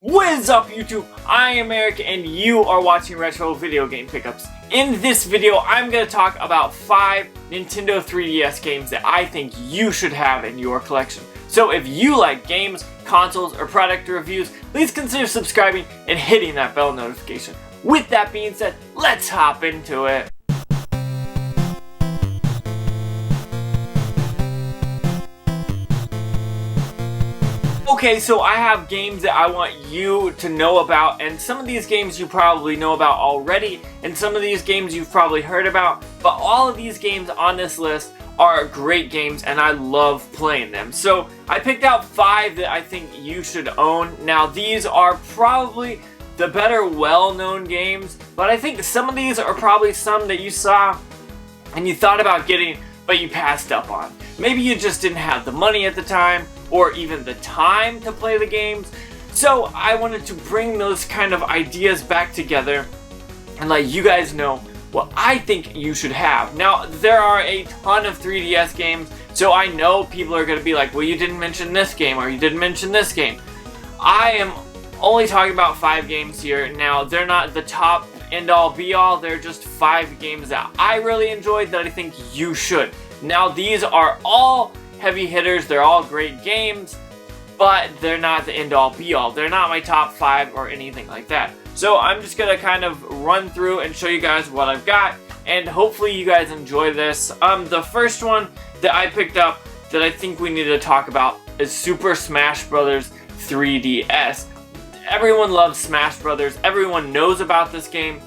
What is up, YouTube? I am Eric and you are watching Retro Video Game Pickups. In this video, I'm going to talk about 5 Nintendo 3DS games that I think you should have in your collection. So if you like games, consoles, or product reviews, please consider subscribing and hitting that bell notification. With that being said, let's hop into it. Okay, so I have games that I want you to know about, and some of these games you probably know about already, and some of these games you've probably heard about, but all of these games on this list are great games and I love playing them. So I picked out 5 that I think you should own. Now these are probably the better well-known games, but I think some of these are probably some that you saw and you thought about getting, but you passed up on. Maybe you just didn't have the money at the time, or even the time to play the games. So I wanted to bring those kind of ideas back together and let you guys know what I think you should have. Now, there are a ton of 3DS games, so I know people are going to be like, well, you didn't mention this game, or you didn't mention this game. I am only talking about 5 games here. Now, they're not the top end-all be-all, they're just 5 games that I really enjoyed that I think you should. Now, these are all heavy hitters, they're all great games, but they're not the end-all be-all. They're not my top 5 or anything like that. So I'm just gonna kind of run through and show you guys what I've got, and hopefully you guys enjoy this. The first one that I picked up that I think we need to talk about is Super Smash Bros. 3DS. Everyone loves Smash Bros. Everyone knows about this game.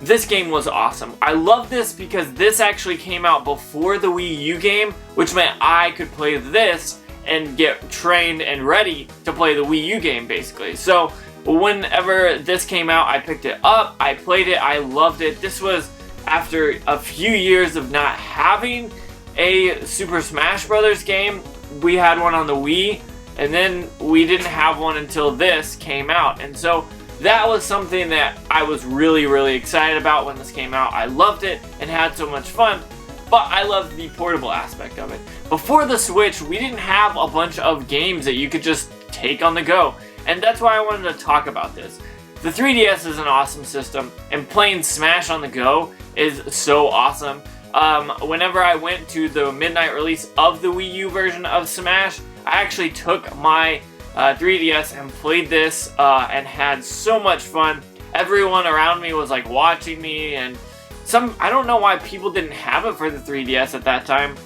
This game was awesome. I love this because this actually came out before the Wii U game, which meant I could play this and get trained and ready to play the Wii U game, basically. So whenever this came out, I picked it up, I played it, I loved it. This was after a few years of not having a Super Smash Bros. Game. We had one on the Wii, and then we didn't have one until this came out. And so that was something that I was really excited about when this came out. I loved it and had so much fun, but I loved the portable aspect of it. Before the Switch, we didn't have a bunch of games that you could just take on the go, and that's why I wanted to talk about this. The 3DS is an awesome system, and playing Smash on the go is so awesome. Whenever I went to the midnight release of the Wii U version of Smash, I actually took my 3DS and played this and had so much fun. Everyone around me was like watching me, and I don't know why people didn't have it for the 3DS at that time.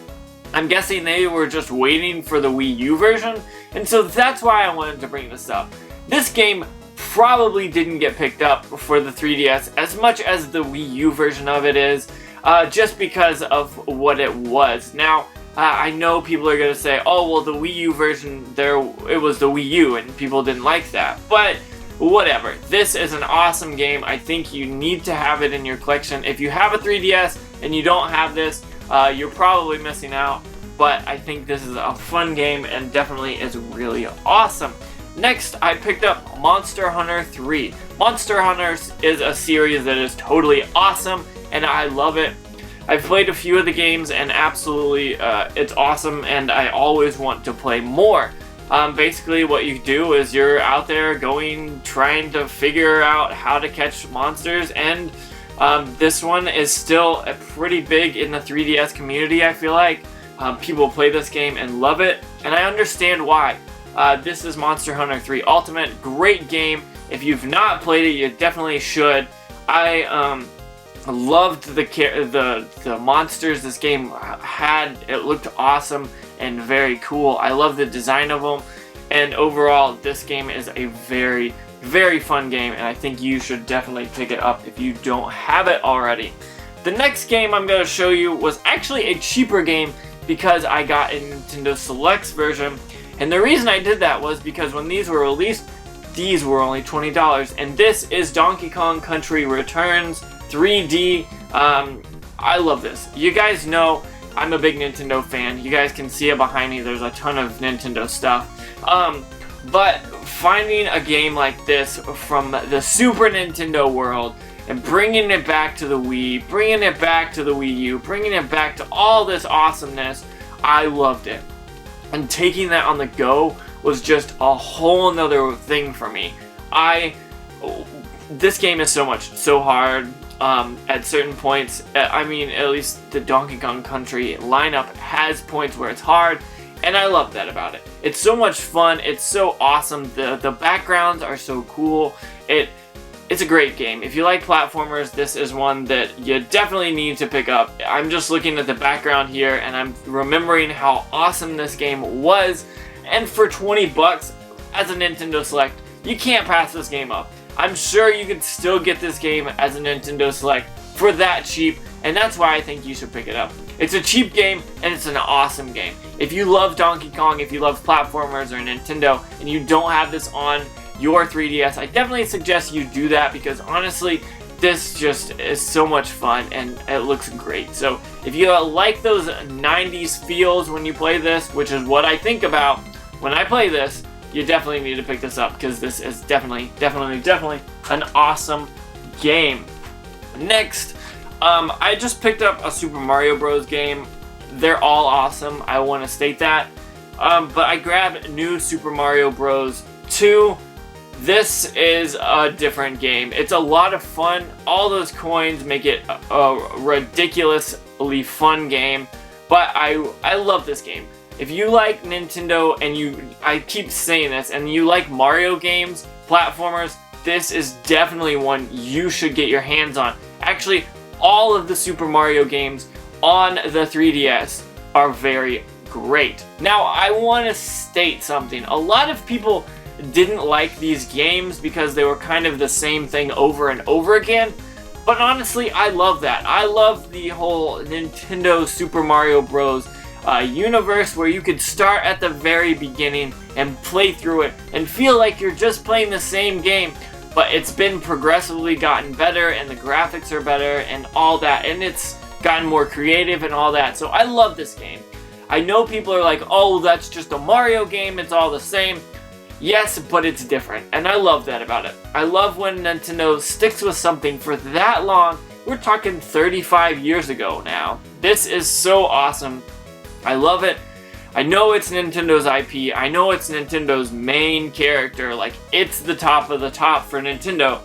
I'm guessing they were just waiting for the Wii U version, and so that's why I wanted to bring this up. This game probably didn't get picked up for the 3DS as much as the Wii U version of it is, just because of what it was. Now, I know people are going to say, oh, well, the Wii U version, it was the Wii U, and people didn't like that. But whatever. This is an awesome game. I think you need to have it in your collection. If you have a 3DS and you don't have this, you're probably missing out. But I think this is a fun game and definitely is really awesome. Next, I picked up Monster Hunter 3. Monster Hunter is a series that is totally awesome, and I love it. I've played a few of the games, and absolutely it's awesome, and I always want to play more. Basically what you do is you're out there trying to figure out how to catch monsters, and this one is still pretty big in the 3DS community, I feel like. People play this game and love it, and I understand why. This is Monster Hunter 3 Ultimate. Great game. If you've not played it, you definitely should. I loved the monsters this game had. It looked awesome and very cool. I love the design of them, and overall this game is a very fun game, and I think you should definitely pick it up if you don't have it already. The next game I'm going to show you was actually a cheaper game because I got a Nintendo Selects version, and the reason I did that was because when these were released, these were only $20, and this is Donkey Kong Country Returns 3D. I love this. You guys know I'm a big Nintendo fan. You guys can see it behind me. There's a ton of Nintendo stuff. But finding a game like this from the Super Nintendo world and bringing it back to the Wii, bringing it back to the Wii U, bringing it back to all this awesomeness, I loved it. And taking that on the go was just a whole nother thing for me. This game is so hard at certain points. I mean, at least the Donkey Kong Country lineup has points where it's hard, and I love that about it. It's so much fun. It's so awesome. The backgrounds are so cool. It's a great game. If you like platformers, this is one that you definitely need to pick up. I'm just looking at the background here, and I'm remembering how awesome this game was. And for 20 bucks as a Nintendo Select, you can't pass this game up. I'm sure you could still get this game as a Nintendo Select for that cheap, and that's why I think you should pick it up. It's a cheap game, and it's an awesome game. If you love Donkey Kong, if you love platformers or Nintendo, and you don't have this on your 3DS, I definitely suggest you do that, because honestly, this just is so much fun and it looks great. So if you like those 90s feels when you play this, which is what I think about when I play this, you definitely need to pick this up, because this is definitely an awesome game. Next, I just picked up a Super Mario Bros. Game. They're all awesome, I want to state that. But I grabbed New Super Mario Bros. 2. This is a different game. It's a lot of fun. All those coins make it a ridiculously fun game. But I love this game. If you like Nintendo and I keep saying this, and you like Mario games, platformers, this is definitely one you should get your hands on. Actually, all of the Super Mario games on the 3DS are very great. Now, I want to state something. A lot of people didn't like these games because they were kind of the same thing over and over again. But honestly, I love that. I love the whole Nintendo Super Mario Bros. Universe, where you could start at the very beginning and play through it and feel like you're just playing the same game, but it's been progressively gotten better, and the graphics are better and all that, and it's gotten more creative and all that. So I love this game. I know people are like, oh, that's just a Mario game, it's all the same. Yes, but it's different, and I love that about it. I love when Nintendo sticks with something for that long. We're talking 35 years ago now. This is so awesome. I love it. I know it's Nintendo's IP. I know it's Nintendo's main character. Like, it's the top of the top for Nintendo.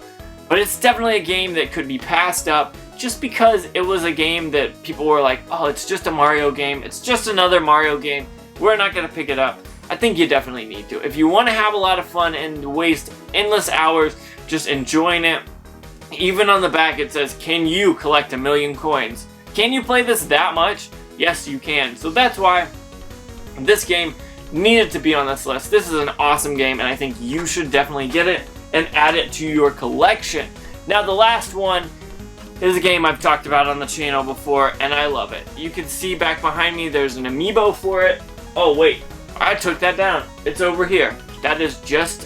But it's definitely a game that could be passed up just because it was a game that people were like, oh, it's just a Mario game. It's just another Mario game. We're not going to pick it up. I think you definitely need to. If you want to have a lot of fun and waste endless hours just enjoying it, even on the back it says, can you collect 1,000,000 coins? Can you play this that much? Yes, you can. So that's why this game needed to be on this list. This is an awesome game, and I think you should definitely get it and add it to your collection. Now, the last one is a game I've talked about on the channel before, and I love it. You can see back behind me, there's an amiibo for it. Oh, wait. I took that down. It's over here. That is just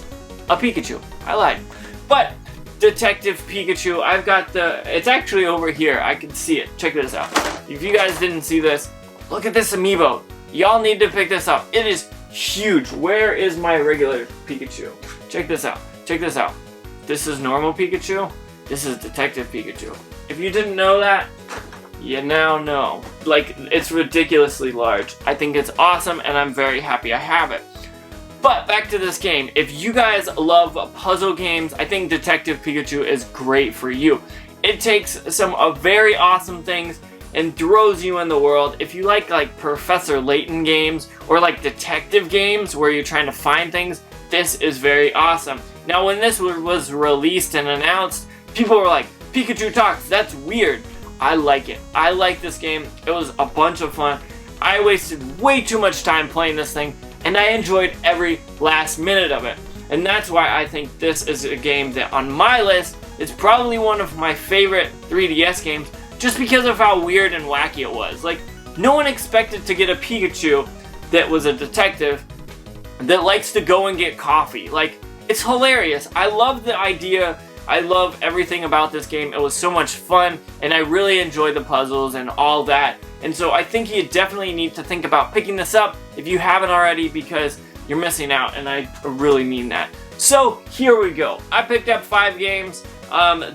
a Pikachu. I lied. But Detective Pikachu, I've got it's actually over here. I can see it. Check this out. If you guys didn't see this, look at this amiibo. Y'all need to pick this up. It is huge. Where is my regular Pikachu? Check this out. Check this out. This is normal Pikachu. This is Detective Pikachu. If you didn't know that, you now know. Like, it's ridiculously large. I think it's awesome, and I'm very happy I have it. But back to this game. If you guys love puzzle games, I think Detective Pikachu is great for you. It takes some very awesome things and throws you in the world. If you like Professor Layton games or like detective games where you're trying to find things, this is very awesome. Now, when this was released and announced, people were like, Pikachu talks, that's weird. I like it. I like this game. It was a bunch of fun. I wasted way too much time playing this thing, and I enjoyed every last minute of it. And that's why I think this is a game that on my list is probably one of my favorite 3DS games, just because of how weird and wacky it was. Like, no one expected to get a Pikachu that was a detective that likes to go and get coffee. Like, it's hilarious. I love the idea. I love everything about this game. It was so much fun, and I really enjoyed the puzzles and all that. And so I think you definitely need to think about picking this up if you haven't already, because you're missing out, and I really mean that. So here we go. I picked up 5 games.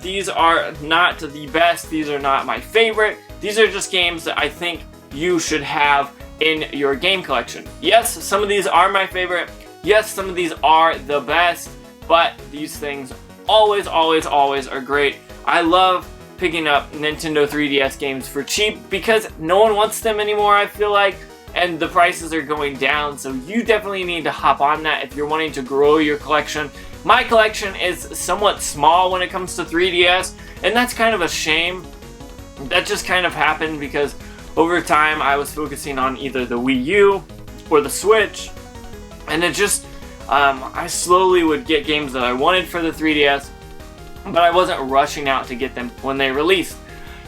These are not the best. These are not my favorite. These are just games that I think you should have in your game collection. Yes, some of these are my favorite. Yes, some of these are the best. but these things always are great. I love picking up Nintendo 3DS games for cheap because no one wants them anymore, I feel like, and the prices are going down, so you definitely need to hop on that if you're wanting to grow your collection. My collection is somewhat small when it comes to 3DS, and that's kind of a shame. That just kind of happened because over time I was focusing on either the Wii U or the Switch, and it just, I slowly would get games that I wanted for the 3DS, but I wasn't rushing out to get them when they released.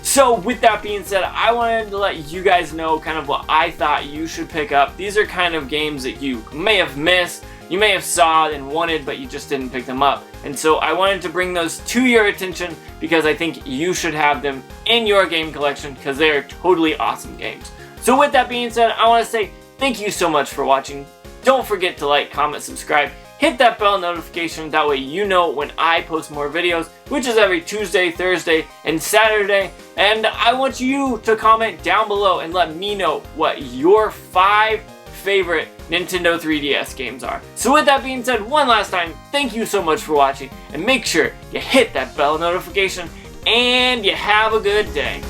So with that being said, I wanted to let you guys know kind of what I thought you should pick up. These are kind of games that you may have missed, you may have saw and wanted, but you just didn't pick them up. And so I wanted to bring those to your attention because I think you should have them in your game collection because they are totally awesome games. So with that being said, I want to say thank you so much for watching. Don't forget to like, comment, subscribe. Hit that bell notification, that way you know when I post more videos, which is every Tuesday, Thursday, and Saturday. And I want you to comment down below and let me know what your 5 favorite Nintendo 3DS games are. So with that being said, one last time, thank you so much for watching, and make sure you hit that bell notification, and you have a good day.